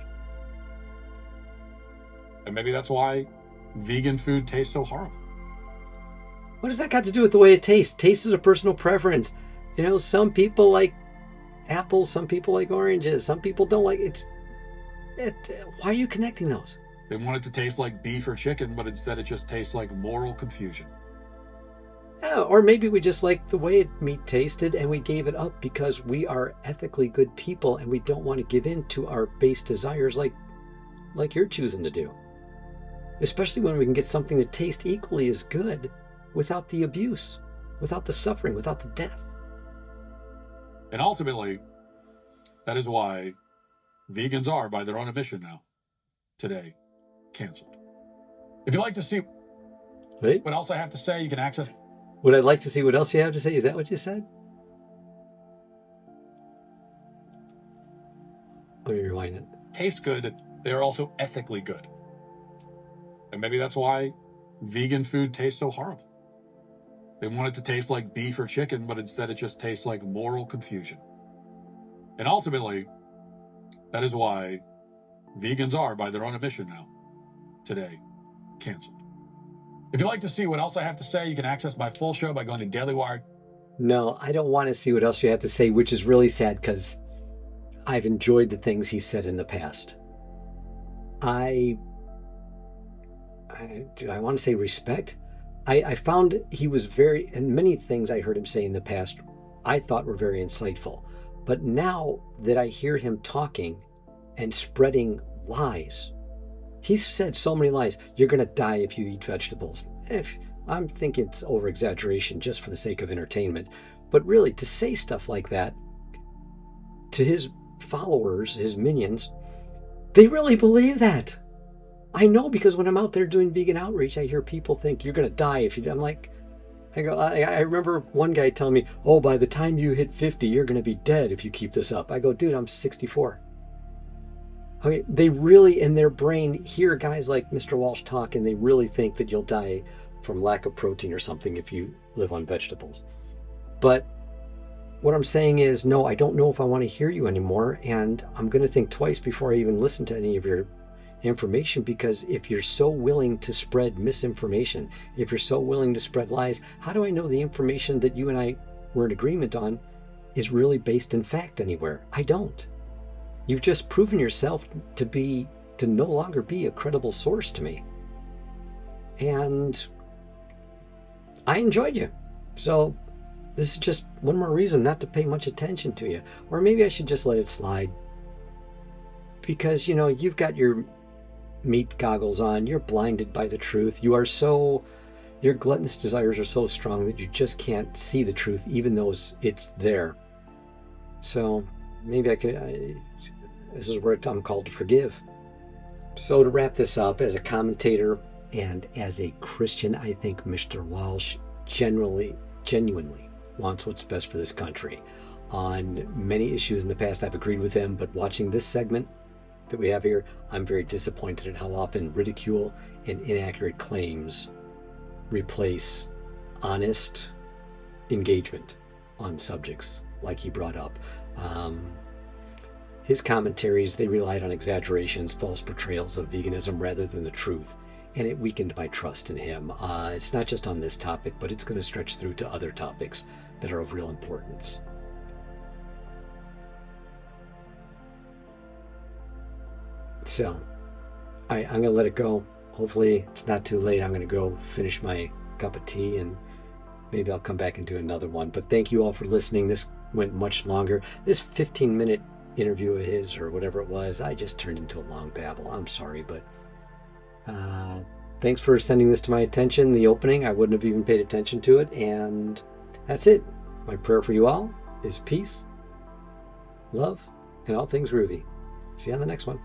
And maybe that's why vegan food tastes so horrible. What does that got to do with the way it tastes? Taste is a personal preference. You know, some people like apples, some people like oranges, some people don't like it. Why are you connecting those? They want it to taste like beef or chicken, but instead it just tastes like moral confusion. Oh, or maybe we just like the way meat tasted and we gave it up because we are ethically good people and we don't want to give in to our base desires like you're choosing to do. Especially when we can get something that tastes equally as good without the abuse, without the suffering, without the death. And ultimately, that is why vegans are, by their own admission now, today, canceled. If you'd like to see what else I have to say, you can access... Would I like to see what else you have to say? Is that what you said? Let me rewind it. Taste good, they are also ethically good. And maybe that's why vegan food tastes so horrible. They want it to taste like beef or chicken, but instead it just tastes like moral confusion. And ultimately, that is why vegans are, by their own admission now, today, canceled. If you'd like to see what else I have to say, you can access my full show by going to Daily Wire. No, I don't want to see what else you have to say, which is really sad because I've enjoyed the things he said in the past. I want to say respect. I found he was and many things I heard him say in the past I thought were very insightful. But now that I hear him talking and spreading lies, he's said so many lies. You're going to die if you eat vegetables. I'm thinking it's over-exaggeration just for the sake of entertainment. But really, to say stuff like that to his followers, his minions, they really believe that. I know, because when I'm out there doing vegan outreach, I hear people think you're going to die if you... I'm like... I remember one guy telling me, oh, by the time you hit 50, you're going to be dead if you keep this up. I go, dude, I'm 64. Okay, they really, in their brain, hear guys like Mr. Walsh talk, and they really think that you'll die from lack of protein or something if you live on vegetables. But what I'm saying is, no, I don't know if I want to hear you anymore, and I'm going to think twice before I even listen to any of your information, because if you're so willing to spread misinformation, if you're so willing to spread lies, how do I know the information that you and I were in agreement on is really based in fact anywhere? I don't. You've just proven yourself to no longer be a credible source to me. And I enjoyed you. So this is just one more reason not to pay much attention to you. Or maybe I should just let it slide. Because, you've got your meat goggles on. You're blinded by the truth. Your gluttonous desires are so strong that you just can't see the truth, even though it's there. So maybe this is where I'm called to forgive. So to wrap this up, as a commentator and as a Christian, I think Mr. Walsh genuinely wants what's best for this country. On many issues in the past, I've agreed with him, but watching this segment that we have here, I'm very disappointed at how often ridicule and inaccurate claims replace honest engagement on subjects like he brought up. His commentaries, they relied on exaggerations, false portrayals of veganism rather than the truth, and it weakened my trust in him. It's not just on this topic, but it's going to stretch through to other topics that are of real importance. So, I'm going to let it go. Hopefully it's not too late. I'm going to go finish my cup of tea, and maybe I'll come back and do another one. But thank you all for listening. This went much longer. This 15-minute interview of his, or whatever it was, I just turned into a long babble. I'm sorry, but thanks for sending this to my attention. The opening, I wouldn't have even paid attention to it. And that's it. My prayer for you all is peace, love, and all things groovy. See you on the next one.